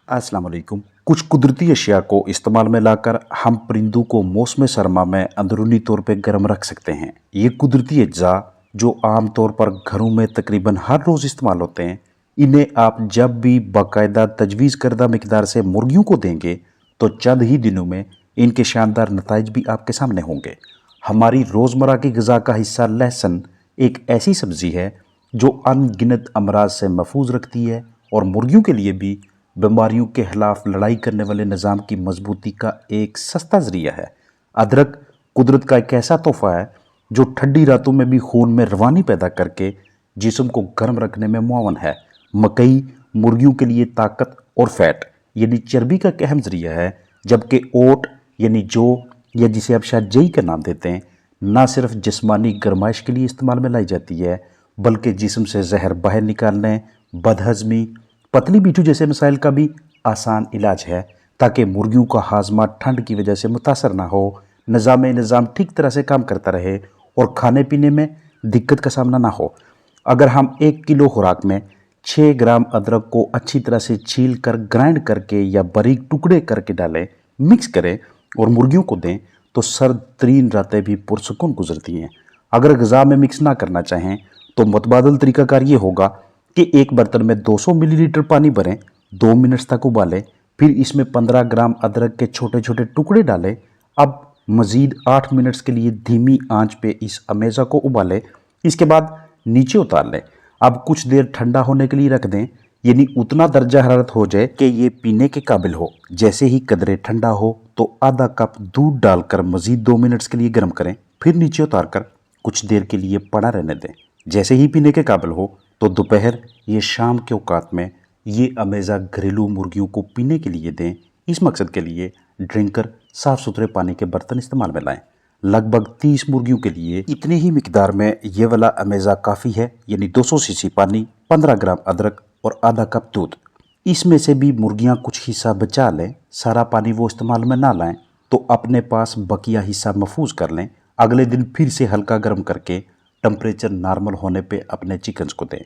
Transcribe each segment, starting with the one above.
अस्सलाम वालेकुम। कुछ कुदरती अशिया को इस्तेमाल में लाकर हम परिंदों को मौसम सरमा में अंदरूनी तौर पे गर्म रख सकते हैं। ये कुदरती अज्जा जो आमतौर पर घरों में तकरीबन हर रोज़ इस्तेमाल होते हैं, इन्हें आप जब भी बाकायदा तजवीज़ करदा मिकदार से मुर्गियों को देंगे तो चंद ही दिनों में इनके शानदार नताइज भी आपके सामने होंगे। हमारी रोज़मर्रा की ग़िज़ा का हिस्सा लहसुन एक ऐसी सब्ज़ी है जो अनगिनत अमराज से महफूज रखती है और मुर्गियों के लिए भी बीमारियों के खिलाफ लड़ाई करने वाले निज़ाम की मजबूती का एक सस्ता ज़रिया है। अदरक कुदरत का एक ऐसा तोहफा है जो ठंडी रातों में भी खून में रवानी पैदा करके जिस्म को गर्म रखने में मुआवन है। मकई मुर्गियों के लिए ताकत और फैट यानी चर्बी का एक अहम ज़रिया है, जबकि ओट यानी जौ या जिसे आप शायद जई का नाम देते हैं, ना सिर्फ जिस्मानी गरमाइश के लिए इस्तेमाल में लाई जाती है बल्कि जिस्म से जहर बाहर निकालने, बदहज़मी, पतली बीटू जैसे मसाइल का भी आसान इलाज है, ताकि मुर्गियों का हाजमा ठंड की वजह से मुतासर ना हो, निज़ाम ठीक तरह से काम करता रहे और खाने पीने में दिक्कत का सामना ना हो। अगर हम 1 किलो खुराक में 6 ग्राम अदरक को अच्छी तरह से छील कर ग्राइंड करके या बारीक टुकड़े करके डालें, मिक्स करें और मुर्गियों को दें तो सर्द तरीन रातें भी पुरसुकून गुजरती हैं। अगर ग़िज़ा में मिक्स ना करना चाहें तो मुतबादल तरीक़ाकार ये होगा कि एक बर्तन में 200 मिलीलीटर पानी भरें, 2 मिनट तक उबालें, फिर इसमें 15 ग्राम अदरक के छोटे छोटे टुकड़े डालें। अब मज़ीद 8 मिनट्स के लिए धीमी आंच पे इस अमेज़ा को उबालें, इसके बाद नीचे उतार लें। अब कुछ देर ठंडा होने के लिए रख दें, यानी उतना दर्जा हरारत हो जाए कि ये पीने के काबिल हो। जैसे ही कदरे ठंडा हो तो आधा कप दूध डालकर मज़ीद 2 मिनट्स के लिए गर्म करें, फिर नीचे उतार कर कुछ देर के लिए पड़ा रहने दें। जैसे ही पीने के काबिल हो तो दोपहर या शाम के औकात में ये अमेज़ा घरेलू मुर्गियों को पीने के लिए दें। इस मकसद के लिए ड्रिंकर साफ़ सुथरे पानी के बर्तन इस्तेमाल में लाएं। लगभग 30 मुर्गियों के लिए इतने ही मिकदार में ये वाला अमेज़ा काफ़ी है, यानी 200 सीसी पानी, 15 ग्राम अदरक और आधा कप दूध। इसमें से भी मुर्गियाँ कुछ हिस्सा बचा लें, सारा पानी वो इस्तेमाल में ना लाएं तो अपने पास बकिया हिस्सा महफूज कर लें। अगले दिन फिर से हल्का गर्म करके टेम्परेचर नॉर्मल होने पे अपने चिकन्स को दें।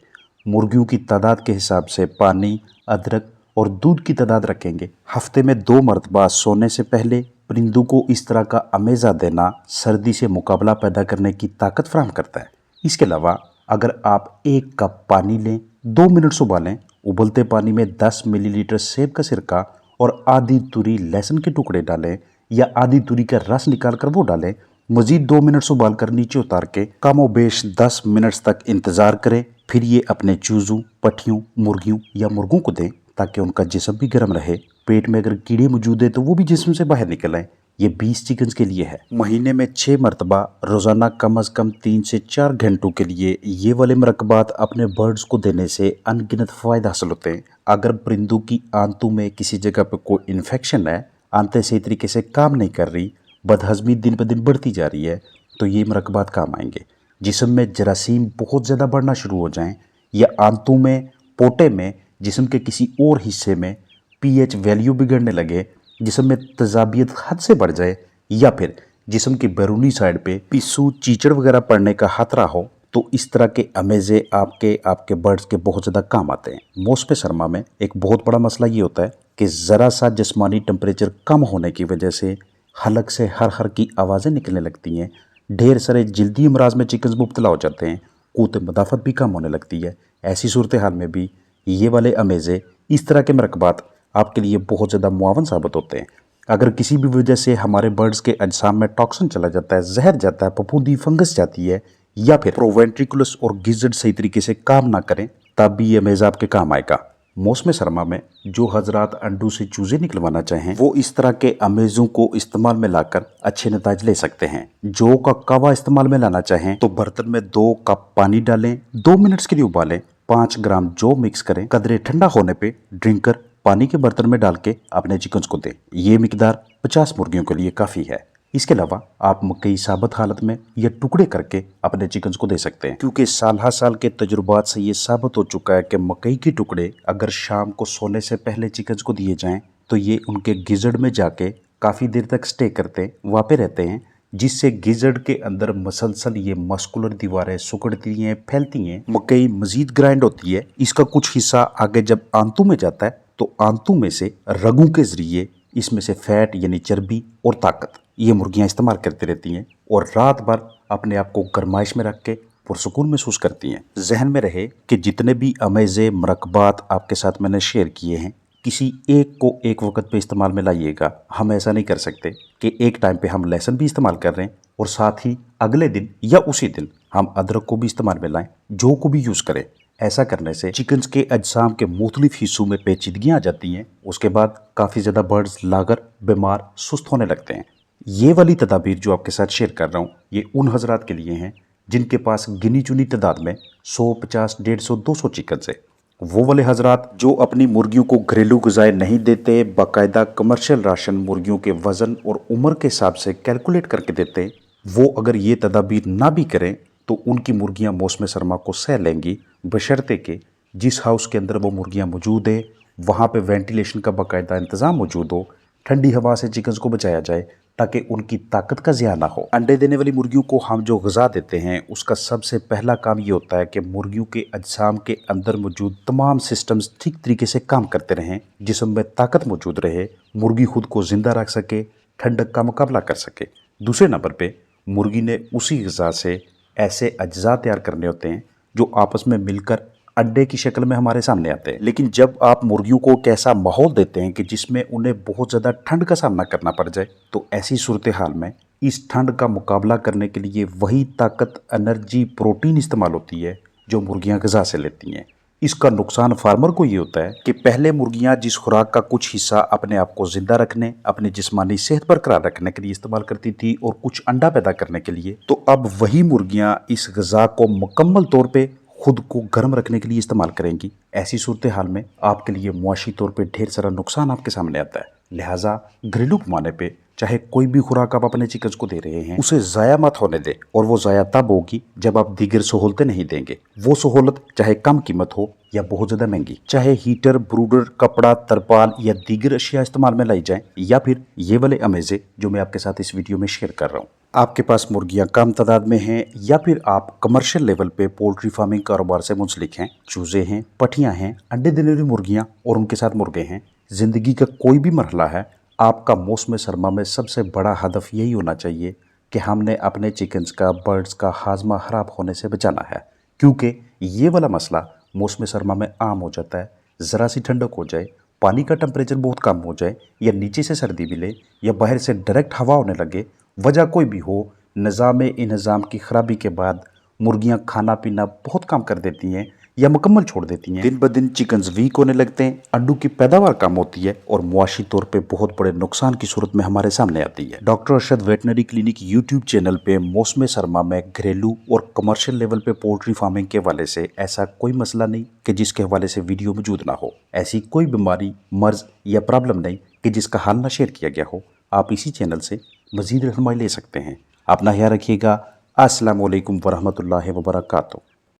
मुर्गियों की तादाद के हिसाब से पानी, अदरक और दूध की तादाद रखेंगे। हफ्ते में 2 मरतबा सोने से पहले परिंदों को इस तरह का अमेज़ा देना सर्दी से मुकाबला पैदा करने की ताकत फराहम करता है। इसके अलावा अगर आप 1 कप पानी लें, 2 मिनट उबालें, उबलते पानी में 10 मिलीलीटर सेब का सिरका और आधी तुरी लहसुन के टुकड़े डालें या आधी तुरी का रस निकाल कर वो डालें। मज़ीद 2 मिनट उबाल कर नीचे उतार के कमोबेश 10 मिनट तक इंतज़ार करें। फिर ये अपने चूज़ों, पट्टियों, मुर्गियों या मुर्गों को दें ताकि उनका जिस्म भी गर्म रहे। पेट में अगर कीड़े मौजूद है तो वो भी जिस्म से बाहर निकल आए। ये 20 चिकन्स के लिए है। महीने में 6 मरतबा रोज़ाना कम अज़ कम 3 से 4 घंटों के लिए ये वाले मरकबात अपने बर्ड्स को देने से अनगिनत फ़ायदा हासिल होते हैं। अगर परिंदों की आंतों में किसी जगह पर कोई इन्फेक्शन है, आंतें सही तरीके से काम नहीं कर रही, बदहज़मी दिन ब दिन बढ़ती जा रही है, तो ये मरकबात काम आएंगे। जिस्म में जरासीम बहुत ज़्यादा बढ़ना शुरू हो जाएं या आंतों में, पोटे में, जिस्म के किसी और हिस्से में पीएच वैल्यू बिगड़ने लगे, जिस्म में तेज़ाबियत हद से बढ़ जाए या फिर जिस्म की बैरूनी साइड पे पिस्सू, चीचड़ वगैरह पड़ने का खतरा हो, तो इस तरह के अमेज़े आपके बर्ड्स के बहुत ज़्यादा काम आते हैं। मौसम सरमा में एक बहुत बड़ा मसला ये होता है कि ज़रा सा जिस्मानी टेम्परेचर कम होने की वजह से हलक से हर की आवाज़ें निकलने लगती हैं। ढेर सारे जल्दी अमराज में चिकन्स मुब्तला हो जाते हैं, क़ुव्वत मदाफ़त भी कम होने लगती है। ऐसी सूरत हाल में भी ये वाले अमेज़े, इस तरह के मरकबात आपके लिए बहुत ज़्यादा मुआवन साबित होते हैं। अगर किसी भी वजह से हमारे बर्ड्स के अजसाम में टॉक्सिन चला जाता है, जहर जाता है, फफूंदी फंगस जाती है या फिर प्रोवेंट्रिकुलस और गिज़र्ड सही तरीके से काम ना करें, तब भी ये अमेज़ा आपके काम आएगा। मौसम सरमा में जो हजरात अंडों से चूज़े निकलवाना चाहें वो इस तरह के अमेज़ों को इस्तेमाल में लाकर अच्छे नताज ले सकते हैं। जौ का कवा इस्तेमाल में लाना चाहें तो बर्तन में 2 कप पानी डालें, 2 मिनट्स के लिए उबालें, 5 ग्राम जौ मिक्स करें, कदरे ठंडा होने पे ड्रिंकर पानी के बर्तन में डाल के अपने चिकन्स को दें। ये मिकदार 50 मुर्गियों के लिए काफ़ी है। इसके अलावा आप मकई साबुत हालत में या टुकड़े करके अपने चिकन्स को दे सकते हैं, क्योंकि साल के तजुर्बात से ये साबित हो चुका है कि मकई के टुकड़े अगर शाम को सोने से पहले चिकन्स को दिए जाएं तो ये उनके गिज़र्ड में जाके काफ़ी देर तक स्टे करते, वहाँ पे रहते हैं, जिससे गिज़र्ड के अंदर मसलसल ये मस्कुलर दीवारें सिकुड़ती हैं, फैलती हैं, मकई मज़ीद ग्राइंड होती है। इसका कुछ हिस्सा आगे जब आंतों में जाता है तो आंतों में से रगों के जरिए इसमें से फैट यानी चर्बी और ताकत ये मुर्गियां इस्तेमाल करती रहती हैं और रात भर अपने आप को गर्माइश में रख के पुरसुकून महसूस करती हैं। जहन में रहे कि जितने भी अमेज़े मरकबात आपके साथ मैंने शेयर किए हैं, किसी एक को एक वक्त पे इस्तेमाल में लाइएगा। हम ऐसा नहीं कर सकते कि एक टाइम पे हम लहसुन भी इस्तेमाल कर रहे हैं और साथ ही अगले दिन या उसी दिन हम अदरक को भी इस्तेमाल में लाएं। जो को भी यूज़ करें। ऐसा करने से चिकन्स के अजसाम के मुख्तलिफ हिस्सों में पेचीदगियाँ आ जाती हैं। उसके बाद काफ़ी ज़्यादा बर्ड्स लागर बीमार सुस्त होने लगते हैं। ये वाली तदाबीर जो आपके साथ शेयर कर रहा हूँ ये उन हजरात के लिए हैं जिनके पास गिनी चुनी तादाद में 100, 50, 150, 200 चिकन है। वो वाले हजरात जो अपनी मुर्गियों को घरेलू ग़िज़ाएँ नहीं देते, बाकायदा कमर्शियल राशन मुर्गियों के वज़न और उम्र के हिसाब से कैलकुलेट करके देते, वो अगर ये तदाबीर ना भी करें तो उनकी मुर्गियाँ मौसम सरमा को सह लेंगी, बशर्ते कि जिस हाउस के अंदर वो मुर्गियाँ मौजूद है वहाँ पे वेंटिलेशन का बाकायदा इंतज़ाम मौजूद हो, ठंडी हवा से चिकन्स को बचाया जाए ताकि उनकी ताकत का ज़िया ना हो। अंडे देने वाली मुर्गियों को हम जो ग़िज़ा देते हैं उसका सबसे पहला काम ये होता है कि मुर्गियों के अजसाम के अंदर मौजूद तमाम सिस्टम्स ठीक तरीके से काम करते रहें, जिस्म में ताकत मौजूद रहे, मुर्गी खुद को ज़िंदा रख सके, ठंडक का मुकाबला कर सके। दूसरे नंबर पे मुर्गी ने उसी ग़िज़ा से ऐसे अज्जा तैयार करने होते हैं जो आपस में मिलकर अंडे की शक्ल में हमारे सामने आते हैं। लेकिन जब आप मुर्गियों को एक ऐसा माहौल देते हैं कि जिसमें उन्हें बहुत ज़्यादा ठंड का सामना करना पड़ जाए, तो ऐसी सूरत हाल में इस ठंड का मुकाबला करने के लिए वही ताकत, एनर्जी, प्रोटीन इस्तेमाल होती है जो मुर्गियाँ ग़िज़ा से लेती हैं। इसका नुकसान फार्मर को ये होता है कि पहले मुर्गियाँ जिस खुराक का कुछ हिस्सा अपने आप को ज़िंदा रखने, अपनी जिस्मानी सेहत बरकरार रखने के लिए इस्तेमाल करती थी और कुछ अंडा पैदा करने के लिए, तो अब वही मुर्गियाँ इस ग़िज़ा को मुकम्मल तौर पे खुद को गर्म रखने के लिए इस्तेमाल करेंगी। ऐसी सूरत हाल में आपके लिए मुआशी तौर पे ढेर सारा नुकसान आपके सामने आता है। लिहाजा घरेलू पैमाने पे चाहे कोई भी खुराक आप अपने चिकन्स को दे रहे हैं उसे ज़ाया मत होने दें, और वो ज़ाया तब होगी जब आप दीगर सहूलतें नहीं देंगे। वो सहूलत चाहे कम कीमत हो या बहुत ज़्यादा महंगी, चाहे हीटर, ब्रूडर, कपड़ा, तरपाल या दीगर अशिया इस्तेमाल में लाई जाएं, या फिर ये वाले अमेज़े जो मैं आपके साथ इस वीडियो में शेयर कर रहा हूँ। आपके पास मुर्गियाँ कम तादाद में हैं या फिर आप कमर्शियल लेवल पे पोल्ट्री फार्मिंग कारोबार से मुंसलिक हैं, चूज़े हैं, पठियाँ हैं, अंडे देने वाली मुर्गियाँ और उनके साथ मुर्गे हैं, ज़िंदगी का कोई भी मरहला है, आपका मौसम सरमा में सबसे बड़ा हदफ यही होना चाहिए कि हमने अपने चिकन्स का, बर्ड्स का हाजमा ख़राब होने से बचाना है। क्योंकि ये वाला मसला मौसम सरमा में आम हो जाता है। ज़रा सी ठंडक हो जाए, पानी का टेम्परेचर बहुत कम हो जाए, या नीचे से सर्दी मिले, या बाहर से डायरेक्ट हवा होने लगे, वजह कोई भी हो, निज़ाम की ख़राबी के बाद मुर्गियां खाना पीना बहुत कम कर देती हैं या मुकम्मल छोड़ देती हैं। दिन ब दिन चिकन्स वीक होने लगते हैं, अंडों की पैदावार कम होती है और मुआशी तौर पे बहुत बड़े नुकसान की सूरत में हमारे सामने आती है। Doctor Arshad veterinary clinic YouTube channel पे मौसम सरमा में घरेलू और कमर्शियल लेवल पे पोल्ट्री फार्मिंग के हवाले से ऐसा कोई मसला नहीं कि जिसके हवाले से वीडियो मौजूद ना हो। ऐसी कोई बीमारी, मर्ज या प्रॉब्लम नहीं कि जिसका हाल ना शेयर किया गया हो। आप इसी चैनल से मज़ीद रहनुमाई ले सकते हैं। अपना ख्याल रखिएगा। अस्सलामु अलैकुम वरहमतुल्लाहि वबरकातुहू।